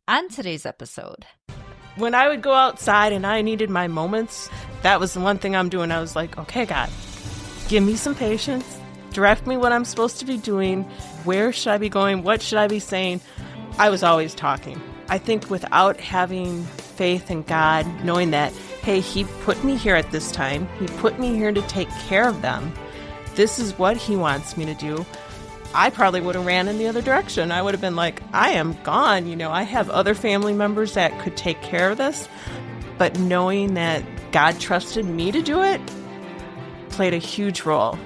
On today's episode. When I would go outside and I needed my moments, that was the one thing I'm doing. I was like, okay, God, give me some patience. Direct me what I'm supposed to be doing. Where should I be going? What should I be saying? I was always talking. I think without having faith in God, knowing that, hey, He put me here at this time. He put me here to take care of them. This is what He wants me to do. I probably would have ran in the other direction. I would have been like, I am gone. You know, I have other family members that could take care of this. But knowing that God trusted me to do it played a huge role.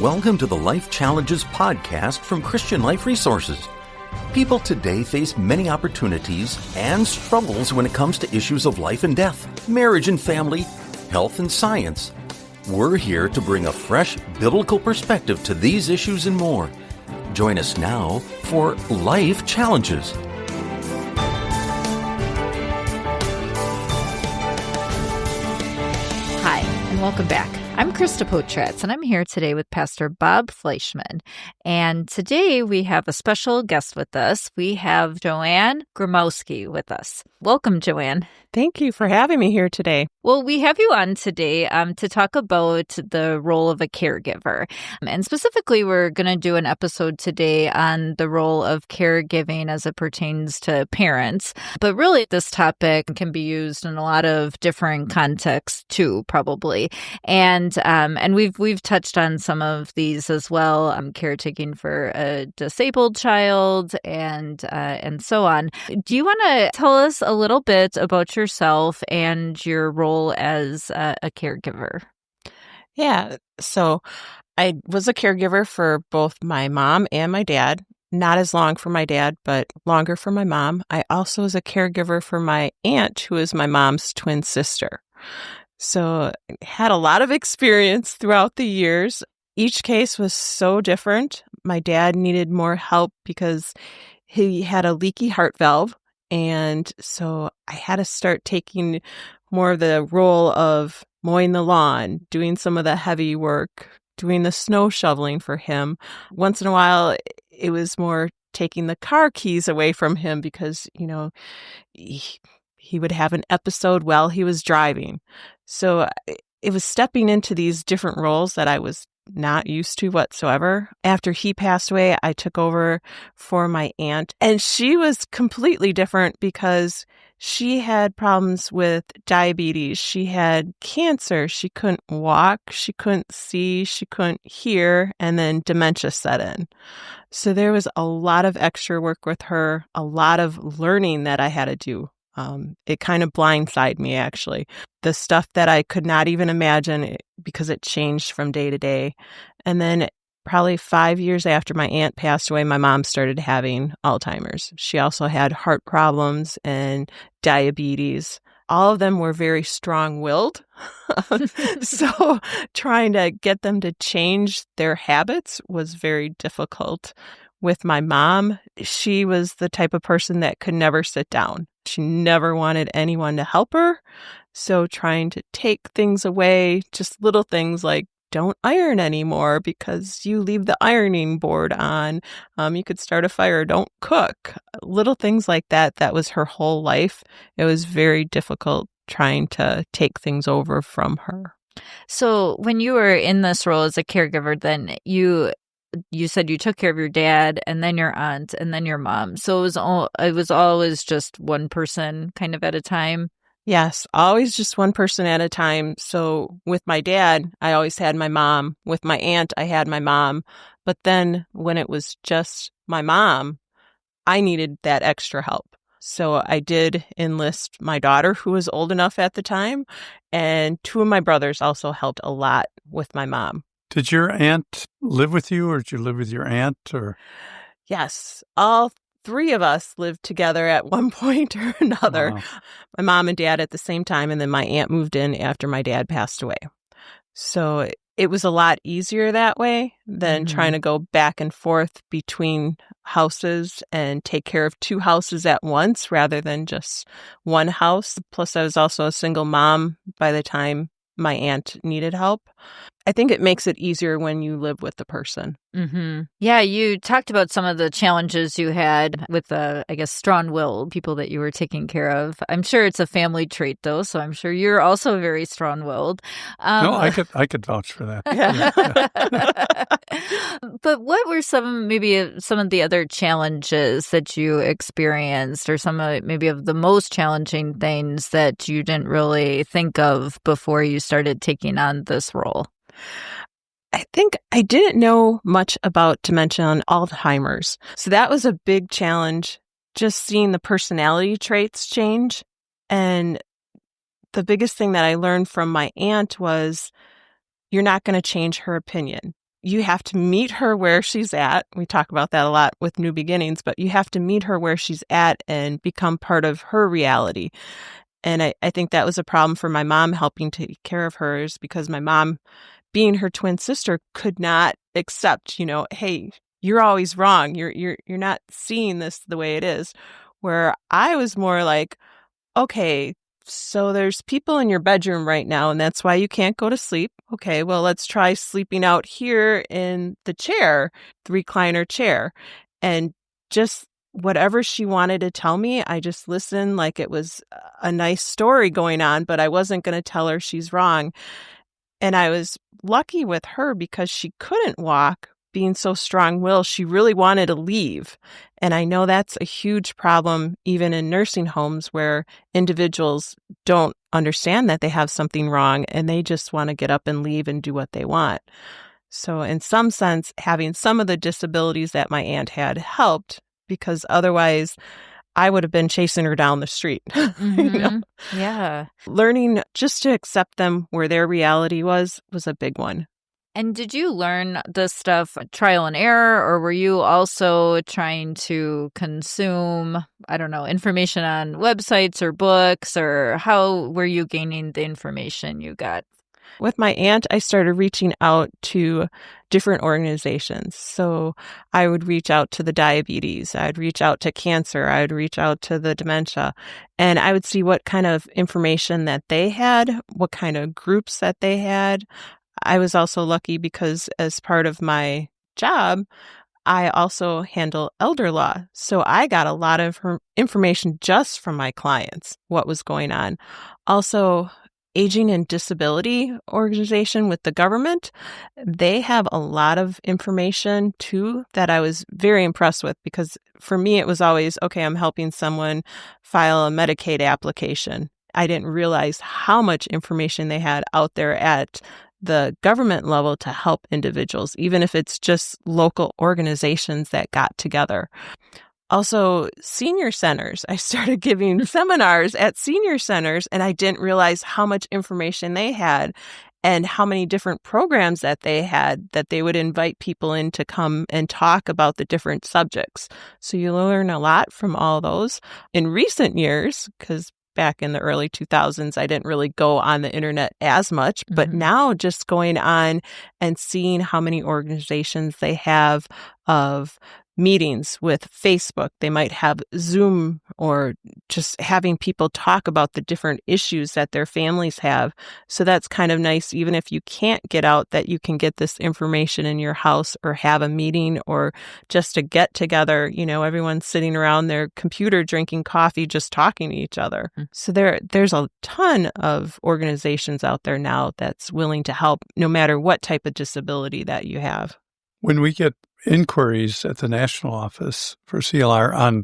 Welcome to the Life Challenges podcast from Christian Life Resources. People today face many opportunities and struggles when it comes to issues of life and death, marriage and family, health and science. We're here to bring a fresh biblical perspective to these issues and more. Join us now for Life Challenges. Hi, and welcome back. I'm Krista Potratz, and I'm here today with Pastor Bob Fleischman. And today we have a special guest with us. We have Joann Gromowski with us. Welcome, Joann. Thank you for having me here today. Well, we have you on today to talk about the role of a caregiver. And specifically, we're going to do an episode today on the role of caregiving as it pertains to parents. But really, this topic can be used in a lot of different contexts too, probably. And we've touched on some of these as well, caretaking for a disabled child and so on. Do you want to tell us a little bit about yourself and your role as a caregiver? Yeah, so I was a caregiver for both my mom and my dad. Not as long for my dad, but longer for my mom. I also was a caregiver for my aunt, who is my mom's twin sister. So I had a lot of experience throughout the years. Each case was so different. My dad needed more help because he had a leaky heart valve. And so I had to start taking more of the role of mowing the lawn, doing some of the heavy work, doing the snow shoveling for him. Once in a while, it was more taking the car keys away from him because, you know, he would have an episode while he was driving. So it was stepping into these different roles that I was not used to whatsoever. After he passed away, I took over for my aunt, and she was completely different because she had problems with diabetes. She had cancer. She couldn't walk. She couldn't see. She couldn't hear. And then dementia set in. So there was a lot of extra work with her, a lot of learning that I had to do. It kind of blindsided me, actually. The stuff that I could not even imagine because it changed from day to day. And then probably 5 years after my aunt passed away, my mom started having Alzheimer's. She also had heart problems and diabetes. All of them were very strong-willed. So trying to get them to change their habits was very difficult. With my mom, she was the type of person that could never sit down. She never wanted anyone to help her. So trying to take things away, just little things like don't iron anymore because you leave the ironing board on. You could start a fire, don't cook. Little things like that. That was her whole life. It was very difficult trying to take things over from her. So when you were in this role as a caregiver, then you said you took care of your dad and then your aunt and then your mom. So it was always just one person kind of at a time? Yes, always just one person at a time. So with my dad, I always had my mom. With my aunt, I had my mom. But then when it was just my mom, I needed that extra help. So I did enlist my daughter, who was old enough at the time, and two of my brothers also helped a lot with my mom. Did your aunt live with you, or did you live with your aunt? Or Yes, all three of us lived together at one point or another. Wow. My mom and dad at the same time, and then my aunt moved in after my dad passed away. So it was a lot easier that way than trying to go back and forth between houses and take care of two houses at once rather than just one house. Plus, I was also a single mom by the time my aunt needed help. I think it makes it easier when you live with the person. Mm-hmm. Yeah, you talked about some of the challenges you had with I guess, strong-willed people that you were taking care of. I'm sure it's a family trait, though, so I'm sure you're also very strong-willed. No, I could vouch for that. Yeah. But what were some of the other challenges that you experienced, or some maybe of the most challenging things that you didn't really think of before you started taking on this role? I think I didn't know much about dementia and Alzheimer's. So that was a big challenge, just seeing the personality traits change. And the biggest thing that I learned from my aunt was you're not going to change her opinion. You have to meet her where she's at. We talk about that a lot with New Beginnings, but you have to meet her where she's at and become part of her reality. And I think that was a problem for my mom helping take care of hers, because my mom, being her twin sister, could not accept, hey, you're always wrong. You're not seeing this the way it is. Where I was more like, okay, so there's people in your bedroom right now, and that's why you can't go to sleep. Okay, well, let's try sleeping out here in the chair, the recliner chair. And just whatever she wanted to tell me, I just listened like it was a nice story going on, but I wasn't going to tell her she's wrong. And I was lucky with her because she couldn't walk. Being so strong-willed, she really wanted to leave. And I know that's a huge problem even in nursing homes, where individuals don't understand that they have something wrong and they just want to get up and leave and do what they want. So in some sense, having some of the disabilities that my aunt had helped, because otherwise I would have been chasing her down the street. Mm-hmm. Yeah. Learning just to accept them where their reality was a big one. And did you learn this stuff trial and error, or were you also trying to consume, information on websites or books, or how were you gaining the information you got? With my aunt, I started reaching out to different organizations. So I would reach out to the diabetes, I'd reach out to cancer, I'd reach out to the dementia, and I would see what kind of information that they had, what kind of groups that they had. I was also lucky because as part of my job, I also handle elder law. So I got a lot of information just from my clients, what was going on. Also, Aging and Disability organization with the government, they have a lot of information too that I was very impressed with, because for me, it was always, okay, I'm helping someone file a Medicaid application. I didn't realize how much information they had out there at the government level to help individuals, even if it's just local organizations that got together. Also, senior centers. I started giving seminars at senior centers, and I didn't realize how much information they had and how many different programs that they had, that they would invite people in to come and talk about the different subjects. So you learn a lot from all those. In recent years, because back in the early 2000s, I didn't really go on the internet as much, but now just going on and seeing how many organizations they have of meetings with Facebook. They might have Zoom, or just having people talk about the different issues that their families have. So that's kind of nice, even if you can't get out, that you can get this information in your house, or have a meeting, or just a get together. Everyone's sitting around their computer drinking coffee, just talking to each other. So there's a ton of organizations out there now that's willing to help, no matter what type of disability that you have. When we get inquiries at the national office for CLR on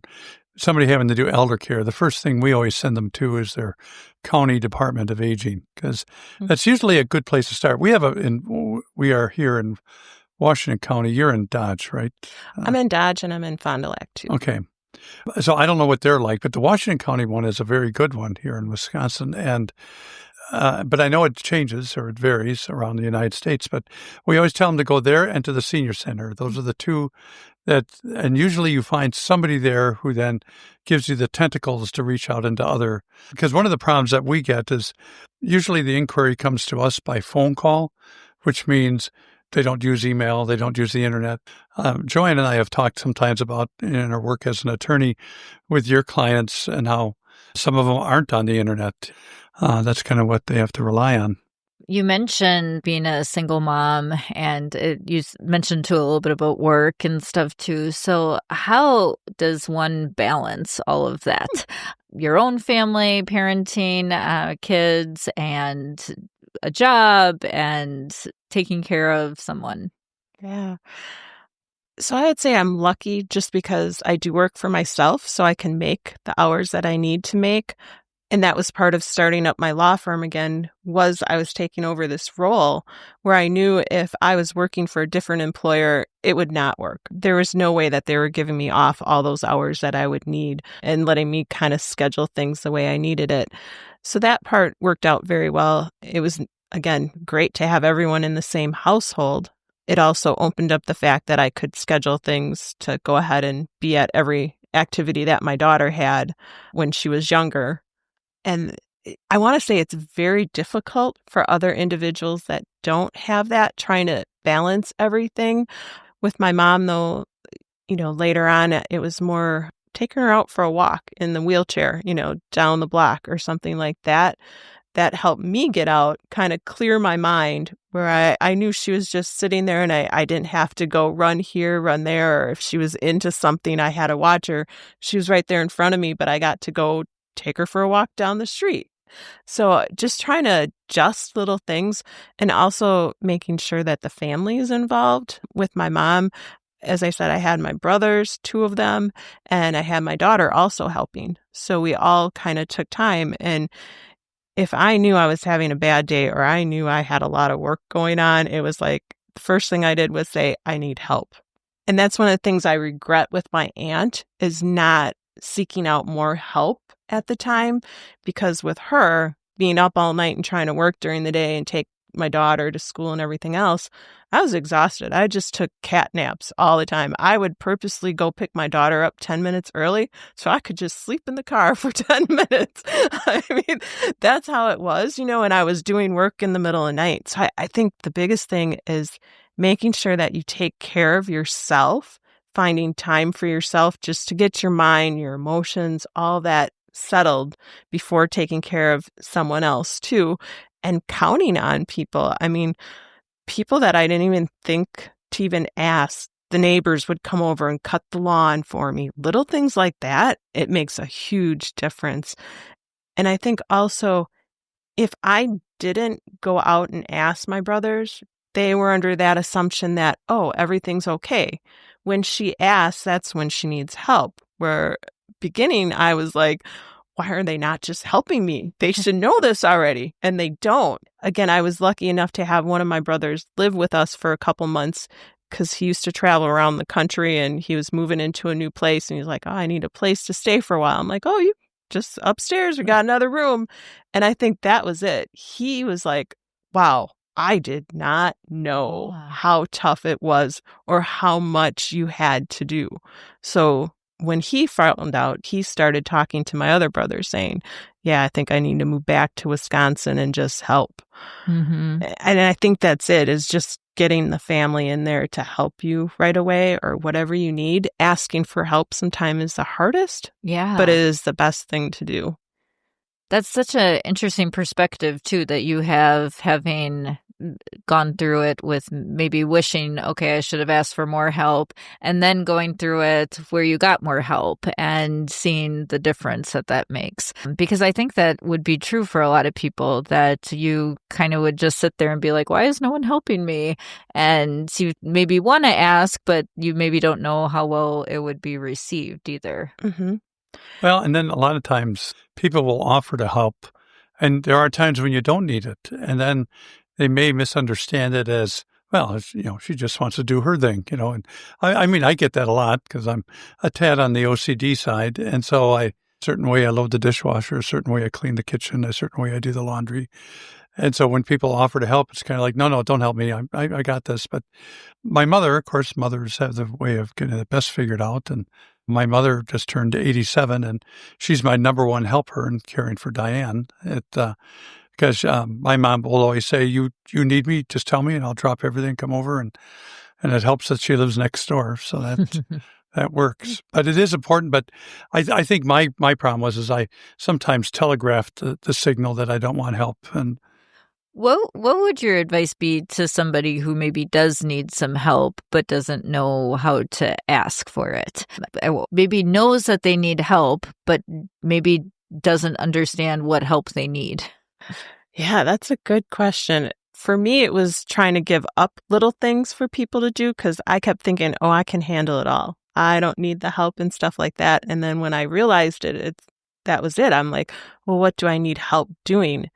somebody having to do elder care, the first thing we always send them to is their county Department of Aging, because that's usually a good place to start. We are here in Washington County. You're in Dodge, right? I'm in Dodge, and I'm in Fond du Lac too. Okay. So I don't know what they're like, but the Washington County one is a very good one here in Wisconsin. And but I know it changes, or it varies around the United States, but we always tell them to go there and to the senior center. Those are the two and usually you find somebody there who then gives you the tentacles to reach out into other, because one of the problems that we get is usually the inquiry comes to us by phone call, which means they don't use email, they don't use the internet. Joann and I have talked sometimes about, in our work as an attorney, with your clients and how some of them aren't on the internet. That's kind of what they have to rely on. You mentioned being a single mom, and you mentioned too a little bit about work and stuff too. So how does one balance all of that? Your own family, parenting, kids, and a job, and taking care of someone. Yeah. So I'd say I'm lucky just because I do work for myself, so I can make the hours that I need to make. And that was part of starting up my law firm again, was I was taking over this role where I knew if I was working for a different employer, it would not work. There was no way that they were giving me off all those hours that I would need and letting me kind of schedule things the way I needed it. So that part worked out very well. It was, again, great to have everyone in the same household. It also opened up the fact that I could schedule things to go ahead and be at every activity that my daughter had when she was younger. And I want to say it's very difficult for other individuals that don't have that, trying to balance everything. With my mom, though, later on, it was more taking her out for a walk in the wheelchair, down the block or something like that. That helped me get out, kind of clear my mind, where I knew she was just sitting there and I didn't have to go run here, run there. Or if she was into something, I had to watch her. She was right there in front of me, but I got to go take her for a walk down the street. So just trying to adjust little things and also making sure that the family is involved. With my mom, as I said, I had my brothers, 2 of them, and I had my daughter also helping. So we all kind of took time. And if I knew I was having a bad day or I knew I had a lot of work going on, it was like the first thing I did was say, I need help. And that's one of the things I regret with my aunt, is not seeking out more help at the time, because with her being up all night and trying to work during the day and take my daughter to school and everything else, I was exhausted. I just took cat naps all the time. I would purposely go pick my daughter up 10 minutes early so I could just sleep in the car for 10 minutes. I mean, that's how it was, and I was doing work in the middle of the night. So I think the biggest thing is making sure that you take care of yourself, finding time for yourself just to get your mind, your emotions, all that settled before taking care of someone else too, and counting on people. I mean, people that I didn't even think to even ask. The neighbors would come over and cut the lawn for me. Little things like that, it makes a huge difference. And I think also, if I didn't go out and ask my brothers, they were under that assumption that, oh, everything's okay. When she asks, that's when she needs help. Where beginning, I was like, why are they not just helping me? They should know this already. And they don't. Again, I was lucky enough to have one of my brothers live with us for a couple months, because he used to travel around the country and he was moving into a new place. And he's like, oh, I need a place to stay for a while. I'm like, oh, you just upstairs, we got another room. And I think that was it. He was like, wow, I did not know how tough it was or how much you had to do. So when he found out, he started talking to my other brothers saying, yeah, I think I need to move back to Wisconsin and just help. Mm-hmm. And I think that's it, is just getting the family in there to help you right away, or whatever you need. Asking for help sometimes is the hardest, but it is the best thing to do. That's such an interesting perspective too, that you have, having gone through it with maybe wishing, okay, I should have asked for more help, and then going through it where you got more help and seeing the difference that makes. Because I think that would be true for a lot of people, that you kind of would just sit there and be like, why is no one helping me? And you maybe want to ask, but you maybe don't know how well it would be received either. Mm-hmm. Well, and then a lot of times people will offer to help, and there are times when you don't need it. And then they may misunderstand it as, well, she just wants to do her thing, And I mean, I get that a lot because I'm a tad on the OCD side. And so a certain way I load the dishwasher, a certain way I clean the kitchen, a certain way I do the laundry. And so when people offer to help, it's kind of like, no, don't help me. I got this. But my mother, of course, mothers have the way of getting the best figured out. And my mother just turned 87, and she's my number one helper in caring for Diane. Because my mom will always say, you need me, just tell me, and I'll drop everything, come over. And it helps that she lives next door. So that works. But it is important. But I think my problem is I sometimes telegraphed the signal that I don't want help. And What would your advice be to somebody who maybe does need some help but doesn't know how to ask for it? Maybe knows that they need help, but maybe doesn't understand what help they need. Yeah, that's a good question. For me, it was trying to give up little things for people to do because I kept thinking, oh, I can handle it all. I don't need the help and stuff like that. And then when I realized that was it. I'm like, well, what do I need help doing?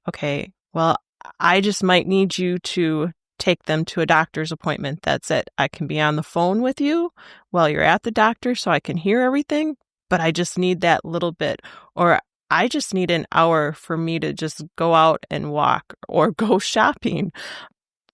Okay, well, I just might need you to take them to a doctor's appointment. That's it. I can be on the phone with you while you're at the doctor so I can hear everything, but I just need that little bit. Or I just need an hour for me to just go out and walk or go shopping.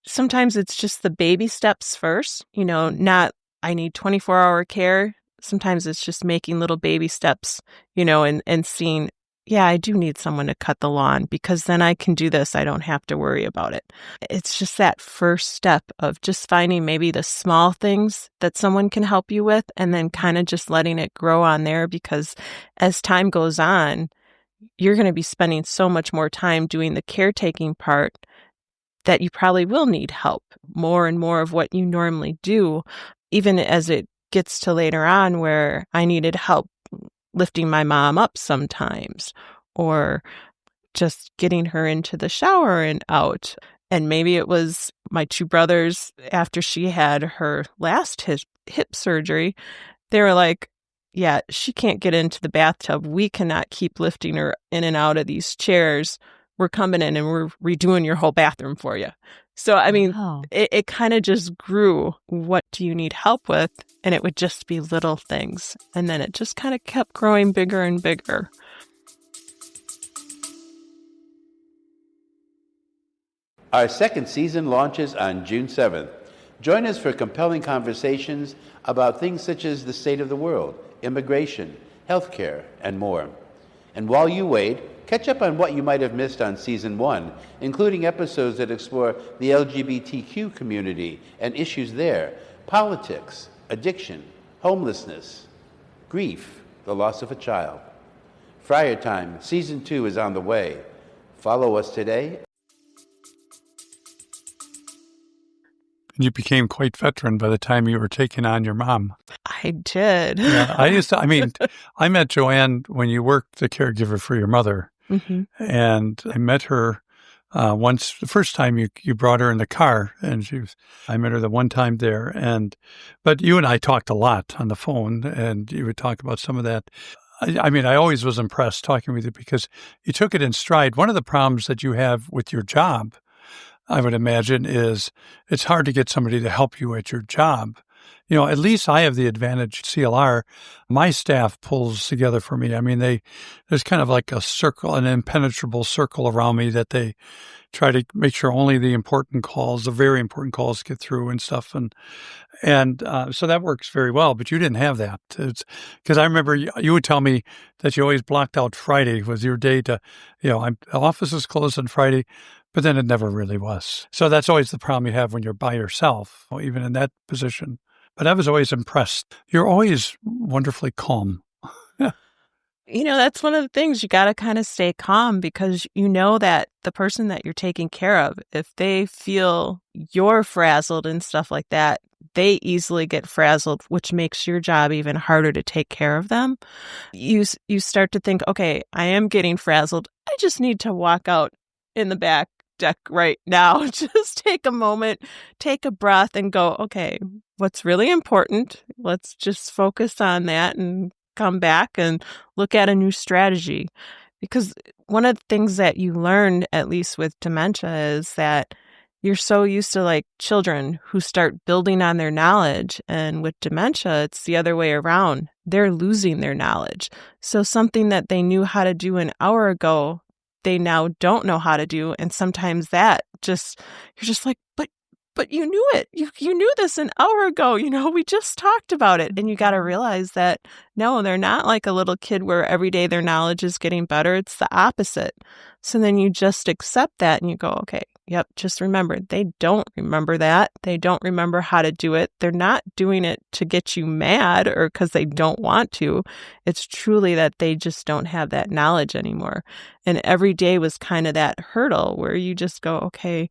Sometimes it's just the baby steps first, not I need 24-hour care. Sometimes it's just making little baby steps, and seeing, yeah, I do need someone to cut the lawn because then I can do this. I don't have to worry about it. It's just that first step of just finding maybe the small things that someone can help you with and then kind of just letting it grow on there, because as time goes on, you're going to be spending so much more time doing the caretaking part that you probably will need help more and more of what you normally do, even as it gets to later on where I needed help lifting my mom up sometimes, or just getting her into the shower and out. And maybe it was my two brothers after she had her last hip surgery. They were like, yeah, she can't get into the bathtub. We cannot keep lifting her in and out of these chairs. We're coming in and we're redoing your whole bathroom for you. So, I mean, Wow. it kind of just grew. What do you need help with? And it would just be little things. And then it just kind of kept growing bigger and bigger. Our second season launches on June 7th. Join us for compelling conversations about things such as the state of the world, immigration, healthcare, and more. And while you wait, catch up on what you might have missed on Season 1, including episodes that explore the LGBTQ community and issues there, politics, addiction, homelessness, grief, the loss of a child. Friar Time, Season 2 is on the way. Follow us today. You became quite veteran by the time you were taking on your mom. I did. Yeah, I met Joann when you worked the caregiver for your mother. Mm-hmm. And I met her once, the first time you brought her in the car, and I met her the one time there. But you and I talked a lot on the phone, and you would talk about some of that. I always was impressed talking with you because you took it in stride. One of the problems that you have with your job, I would imagine, is it's hard to get somebody to help you at your job. At least I have the advantage, CLR, my staff pulls together for me. I mean, there's kind of like a circle, an impenetrable circle around me that they try to make sure only the important calls, the very important calls get through and stuff. And so that works very well, but you didn't have that. It's because I remember you would tell me that you always blocked out Friday was your day to, the office is closed on Friday, but then it never really was. So that's always the problem you have when you're by yourself, even in that position. But I was always impressed. You're always wonderfully calm. That's one of the things. You got to kind of stay calm because you know that the person that you're taking care of, if they feel you're frazzled and stuff like that, they easily get frazzled, which makes your job even harder to take care of them. You start to think, okay, I am getting frazzled. I just need to walk out in the back deck right now. Just take a moment, take a breath and go, okay, what's really important? Let's just focus on that and come back and look at a new strategy. Because one of the things that you learn, at least with dementia, is that you're so used to like children who start building on their knowledge. And with dementia, it's the other way around. They're losing their knowledge. So something that they knew how to do an hour ago, they now don't know how to do. And sometimes you're just like, but you knew it. You knew this an hour ago. We just talked about it. And you got to realize that, no, they're not like a little kid where every day their knowledge is getting better. It's the opposite. So then you just accept that and you go, okay, yep, just remember, they don't remember that. They don't remember how to do it. They're not doing it to get you mad or because they don't want to. It's truly that they just don't have that knowledge anymore. And every day was kind of that hurdle where you just go, okay,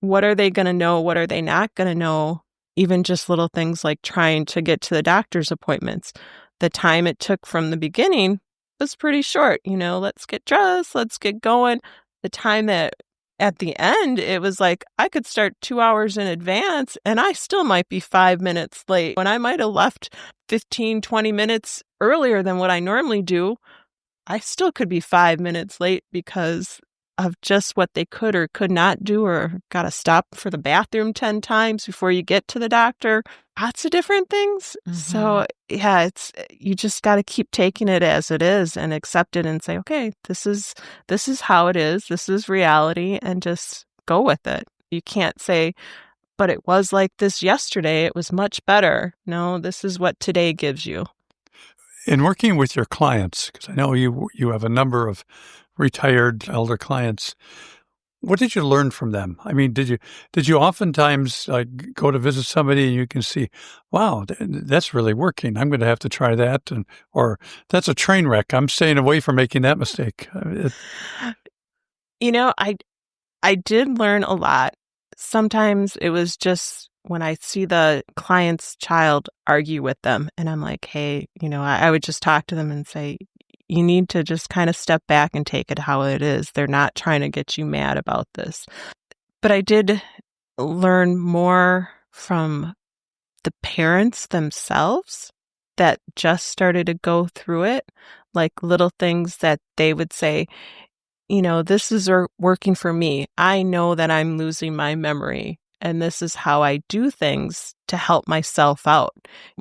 what are they going to know? What are they not going to know? Even just little things like trying to get to the doctor's appointments. The time it took from the beginning was pretty short. Let's get dressed, let's get going. The time that at the end, it was like I could start 2 hours in advance and I still might be 5 minutes late. When I might have left 15, 20 minutes earlier than what I normally do, I still could be 5 minutes late because of just what they could or could not do, or got to stop for the bathroom 10 times before you get to the doctor. Lots of different things. Mm-hmm. So yeah, you just got to keep taking it as it is and accept it and say, okay, this is how it is. This is reality, and just go with it. You can't say, but it was like this yesterday. It was much better. No, this is what today gives you. In working with your clients, because I know you have a number of retired elder clients, what did you learn from them? I mean, did you oftentimes go to visit somebody and you can see, wow, that's really working. I'm going to have to try that, or that's a train wreck. I'm staying away from making that mistake. I did learn a lot. Sometimes it was just when I see the client's child argue with them, and I'm like, hey, I would just talk to them and say, you need to just kind of step back and take it how it is. They're not trying to get you mad about this. But I did learn more from the parents themselves that just started to go through it, like little things that they would say, this is working for me. I know that I'm losing my memory, and this is how I do things to help myself out.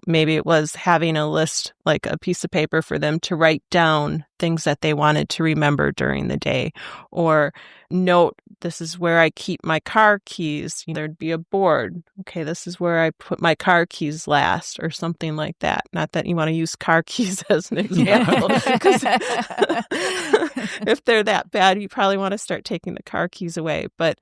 Maybe it was having a list, like a piece of paper for them to write down things that they wanted to remember during the day, or note, this is where I keep my car keys. There'd be a board. Okay, this is where I put my car keys last, or something like that. Not that you want to use car keys as an example, because if they're that bad, you probably want to start taking the car keys away. But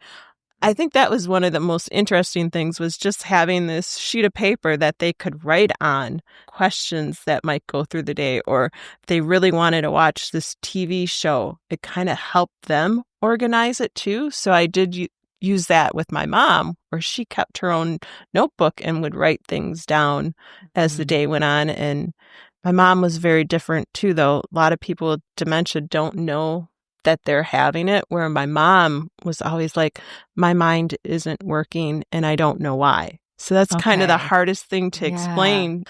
I think that was one of the most interesting things, was just having this sheet of paper that they could write on questions that might go through the day, or if they really wanted to watch this TV show, it kind of helped them organize it too. So I did use that with my mom, where she kept her own notebook and would write things down as the day went on. And my mom was very different too, though. A lot of people with dementia don't know that they're having it, where my mom was always like, my mind isn't working and I don't know why. So that's kind of the hardest thing to explain,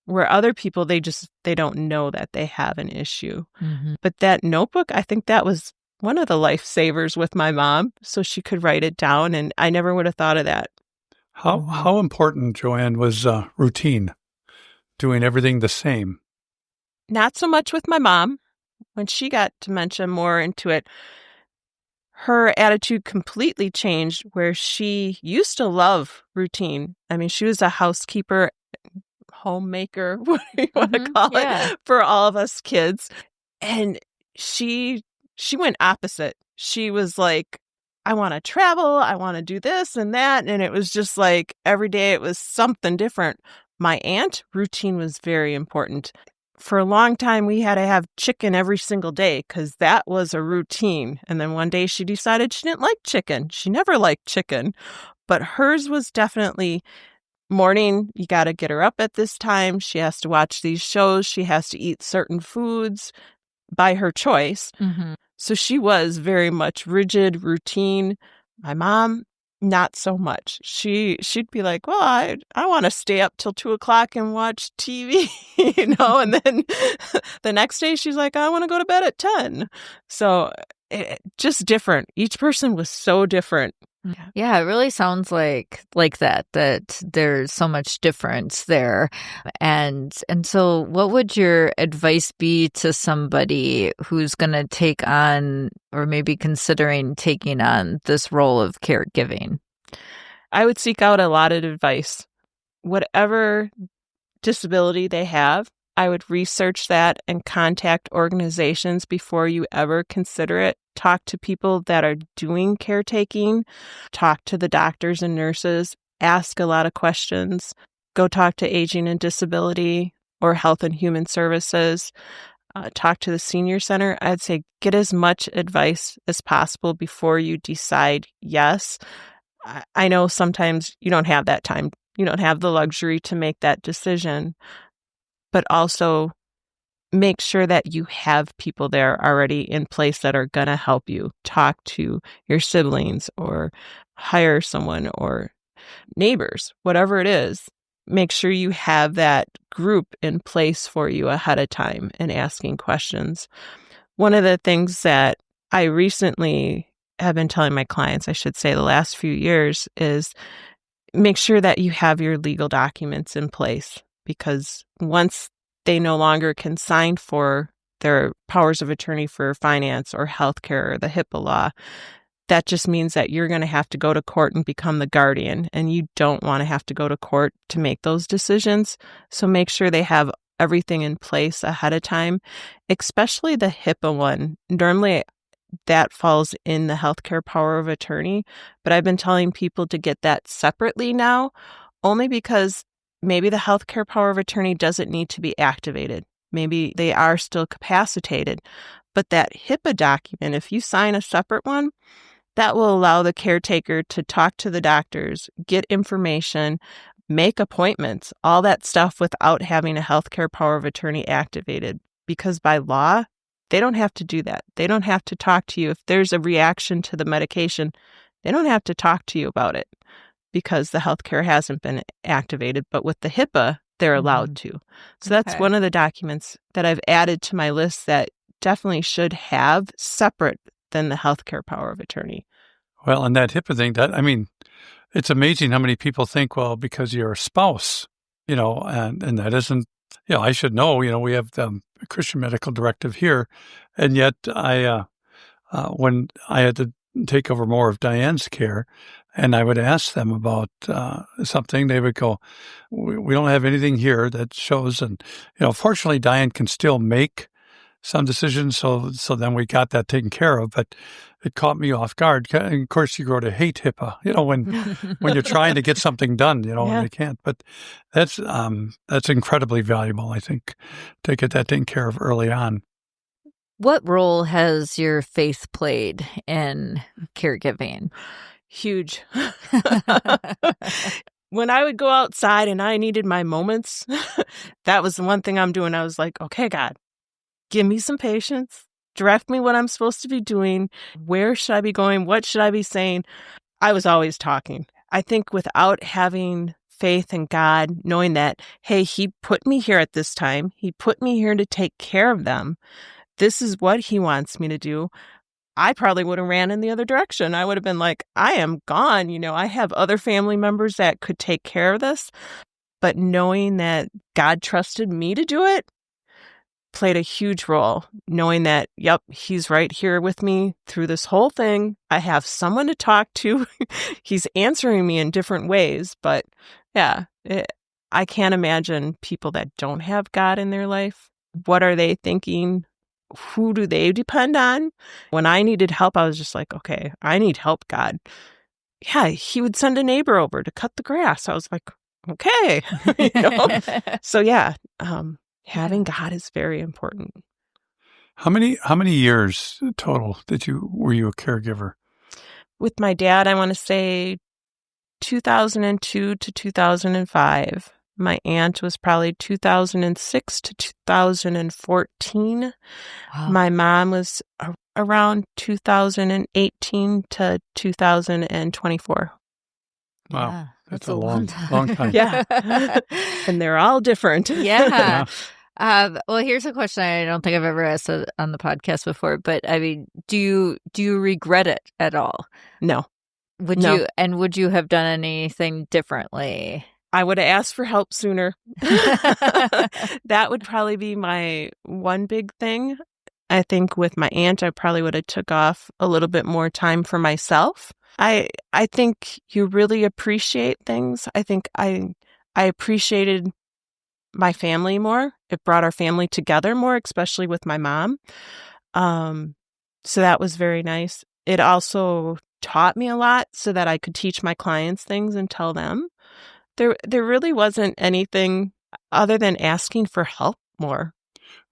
where other people, they don't know that they have an issue. Mm-hmm. But that notebook, I think that was one of the lifesavers with my mom, so she could write it down, and I never would have thought of that. How important, Joann, was routine, doing everything the same? Not so much with my mom. When she got dementia more into it, her attitude completely changed, where she used to love routine. I mean, she was a housekeeper, homemaker, what do you want to call it, for all of us kids. And she went opposite. She was like, I want to travel, I want to do this and that. And it was just like every day it was something different. My aunt, routine was very important. For a long time, we had to have chicken every single day because that was a routine. And then one day she decided she didn't like chicken. She never liked chicken. But hers was definitely morning. You got to get her up at this time. She has to watch these shows. She has to eat certain foods by her choice. Mm-hmm. So she was very much rigid, routine. My mom, not so much. She'd be like, well, I want to stay up till 2:00 and watch TV, and then the next day she's like, I want to go to bed at 10. So just different. Each person was so different. Yeah, it really sounds like that there's so much difference there. And so what would your advice be to somebody who's going to take on, or maybe considering taking on, this role of caregiving? I would seek out a lot of advice. Whatever disability they have, I would research that and contact organizations before you ever consider it. Talk to people that are doing caretaking, talk to the doctors and nurses, ask a lot of questions, go talk to Aging and Disability or Health and Human Services, talk to the Senior Center. I'd say get as much advice as possible before you decide yes. I know sometimes you don't have that time. You don't have the luxury to make that decision, but also make sure that you have people there already in place that are going to help you. Talk to your siblings or hire someone or neighbors, whatever it is. Make sure you have that group in place for you ahead of time and asking questions. One of the things that I recently have been telling my clients, I should say the last few years, is make sure that you have your legal documents in place, because once they no longer can sign for their powers of attorney for finance or healthcare or the HIPAA law, that just means that you're going to have to go to court and become the guardian, and you don't want to have to go to court to make those decisions. So make sure they have everything in place ahead of time, especially the HIPAA one. Normally, that falls in the healthcare power of attorney, but I've been telling people to get that separately now, only because maybe the healthcare power of attorney doesn't need to be activated. Maybe they are still capacitated, but that HIPAA document, if you sign a separate one, that will allow the caretaker to talk to the doctors, get information, make appointments, all that stuff without having a healthcare power of attorney activated. Because by law, they don't have to do that. They don't have to talk to you. If there's a reaction to the medication, they don't have to talk to you about it because the healthcare hasn't been activated. But with the HIPAA, they're allowed to. So that's one of the documents that I've added to my list that definitely should have separate than the healthcare power of attorney. Well, and that HIPAA thing, it's amazing how many people think, well, because you're a spouse, and that isn't, I should know, we have the Christian medical directive here. And yet when I had to take over more of Diane's care and I would ask them about something, they would go, we don't have anything here that shows. And, fortunately, Diane can still make some decisions. So then we got that taken care of, but it caught me off guard. And of course, you grow to hate HIPAA, when you're trying to get something done, and you can't. But that's incredibly valuable, I think, to get that taken care of early on. What role has your faith played in caregiving? Huge. When I would go outside and I needed my moments, that was the one thing I'm doing. I was like, okay, God, give me some patience. Direct me what I'm supposed to be doing. Where should I be going? What should I be saying? I was always talking. I think without having faith in God, knowing that, hey, He put me here at this time. He put me here to take care of them. This is what He wants me to do. I probably would have ran in the other direction. I would have been like, I am gone. I have other family members that could take care of this. But knowing that God trusted me to do it played a huge role. Knowing that, yep, He's right here with me through this whole thing. I have someone to talk to. He's answering me in different ways. But yeah, I can't imagine people that don't have God in their life. What are they thinking? Who do they depend on? When I needed help, I was just like, okay, I need help, God. Yeah, He would send a neighbor over to cut the grass. I was like, okay. So yeah, having God is very important. How many years total were you a caregiver? With my dad, I want to say 2002 to 2005. My aunt was probably 2006 to 2014. Wow. My mom was around 2018 to 2024. Wow. Yeah, that's a long time. Yeah. And they're all different. Yeah. Well, here's a question I don't think I've ever asked on the podcast before, but do you regret it at all? No. Would you have done anything differently? I would have asked for help sooner. That would probably be my one big thing. I think with my aunt, I probably would have took off a little bit more time for myself. I think you really appreciate things. I think I appreciated my family more. It brought our family together more, especially with my mom. So that was very nice. It also taught me a lot so that I could teach my clients things and tell them. There really wasn't anything other than asking for help more.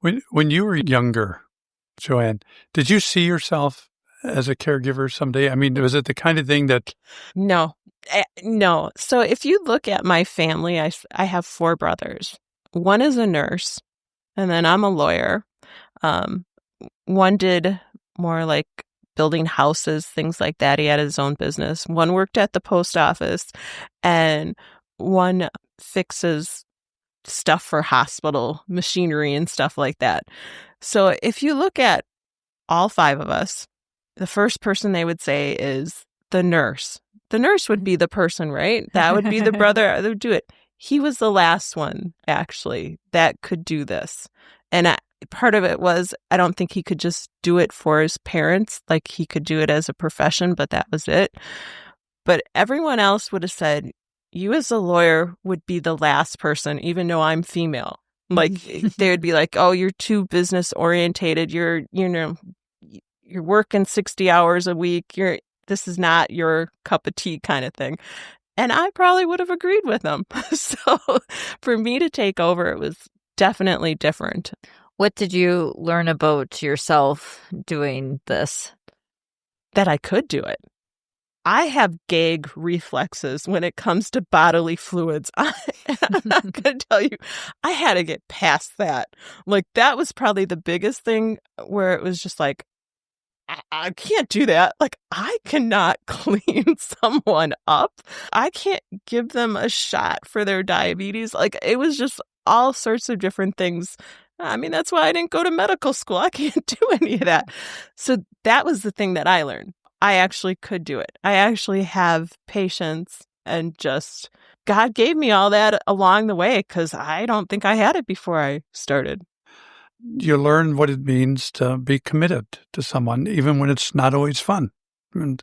When you were younger, Joann, did you see yourself as a caregiver someday? I mean, was it the kind of thing that... No. No. So if you look at my family, I have 4 brothers. One is a nurse, and then I'm a lawyer. One did more like building houses, things like that. He had his own business. One worked at the post office, and one fixes stuff for hospital machinery and stuff like that. So if you look at all 5 of us, the first person they would say is the nurse. The nurse would be the person, right? That would be the brother that would do it. He was the last one, actually, that could do this. And part of it was, I don't think he could just do it for his parents. Like, he could do it as a profession, but that was it. But everyone else would have said, you as a lawyer would be the last person, even though I'm female. Like, they would be like, oh, you're too business orientated. You're working 60 hours a week. This is not your cup of tea kind of thing. And I probably would have agreed with them. So for me to take over, it was definitely different. What did you learn about yourself doing this? That I could do it. I have gag reflexes when it comes to bodily fluids. I'm not going to tell you, I had to get past that. Like, that was probably the biggest thing where it was just like, I can't do that. Like, I cannot clean someone up. I can't give them a shot for their diabetes. Like, it was just all sorts of different things. I mean, that's why I didn't go to medical school. I can't do any of that. So that was the thing that I learned. I actually could do it. I actually have patience, and just God gave me all that along the way, because I don't think I had it before I started. You learn what it means to be committed to someone, even when it's not always fun. And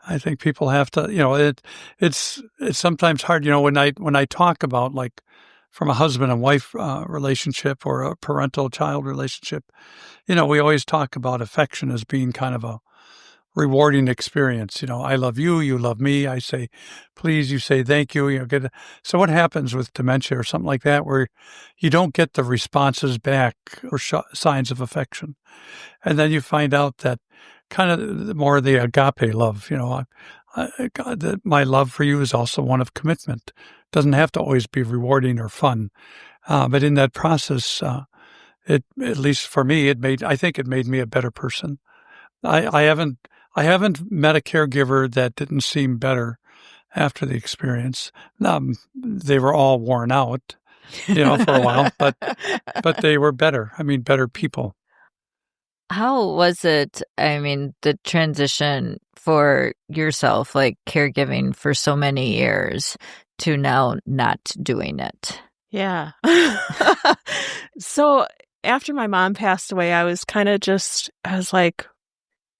I think people have to, it's sometimes hard, when I talk about, like, from a husband and wife relationship or a parental child relationship, we always talk about affection as being kind of a rewarding experience. I love you, you love me. I say, please, you say thank you. So what happens with dementia or something like that, where you don't get the responses back or signs of affection, and then you find out that kind of more the agape love. God, my love for you is also one of commitment. It doesn't have to always be rewarding or fun, but in that process, at least for me, I think it made me a better person. I haven't met a caregiver that didn't seem better after the experience. They were all worn out, for a while, but they were better. I mean, better people. How was it, the transition for yourself, like caregiving for so many years, to now not doing it? Yeah. So after my mom passed away, I was like,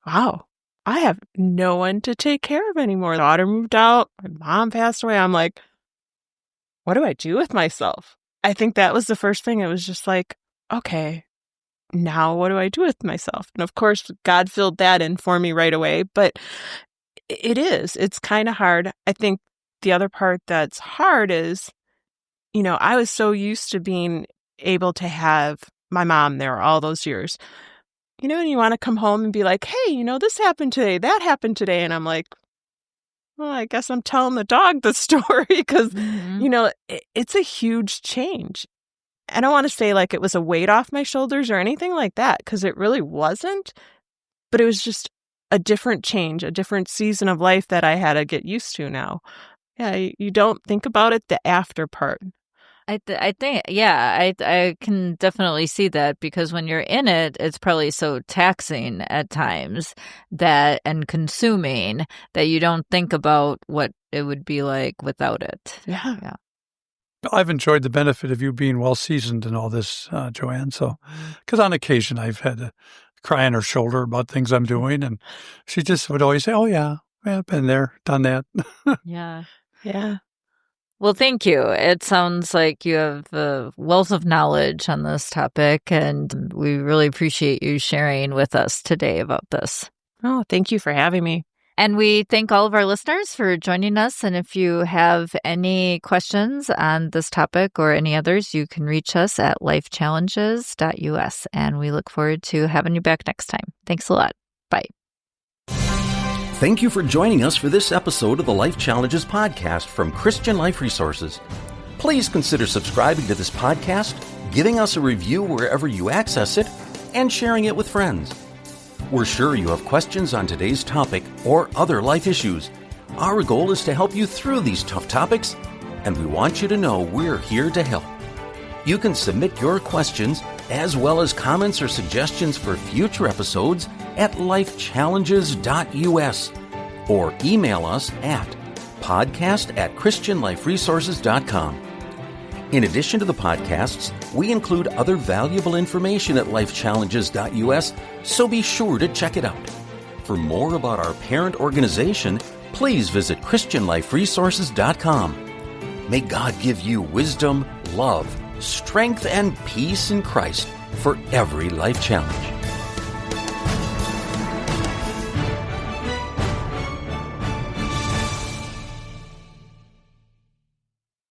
wow, I have no one to take care of anymore. My daughter moved out. My mom passed away. I'm like, what do I do with myself? I think that was the first thing. It was just like, okay, now what do I do with myself? And of course, God filled that in for me right away. But it's kind of hard. I think the other part that's hard is, I was so used to being able to have my mom there all those years. And you want to come home and be like, hey, this happened today, that happened today. And I'm like, well, I guess I'm telling the dog the story, because, it's a huge change. I don't want to say like it was a weight off my shoulders or anything like that, because it really wasn't. But it was just a different change, a different season of life that I had to get used to now. Yeah, you don't think about it, the after part. I think, yeah, I can definitely see that, because when you're in it, it's probably so taxing at times and consuming that you don't think about what it would be like without it. Yeah. I've enjoyed the benefit of you being well seasoned in all this, Joann. So, because on occasion I've had to cry on her shoulder about things I'm doing, and she just would always say, "Oh yeah, I've been there, done that." Yeah. Yeah. Well, thank you. It sounds like you have a wealth of knowledge on this topic, and we really appreciate you sharing with us today about this. Oh, thank you for having me. And we thank all of our listeners for joining us. And if you have any questions on this topic or any others, you can reach us at lifechallenges.us. And we look forward to having you back next time. Thanks a lot. Bye. Thank you for joining us for this episode of the Life Challenges podcast from Christian Life Resources. Please consider subscribing to this podcast, giving us a review wherever you access it, and sharing it with friends. We're sure you have questions on today's topic or other life issues. Our goal is to help you through these tough topics, and we want you to know we're here to help. You can submit your questions as well as comments or suggestions for future episodes at lifechallenges.us or email us at podcast@christianliferesources.com. In addition to the podcasts, we include other valuable information at lifechallenges.us, so be sure to check it out. For more about our parent organization, please visit christianliferesources.com. May God give you wisdom, love, strength, and peace in Christ for every life challenge.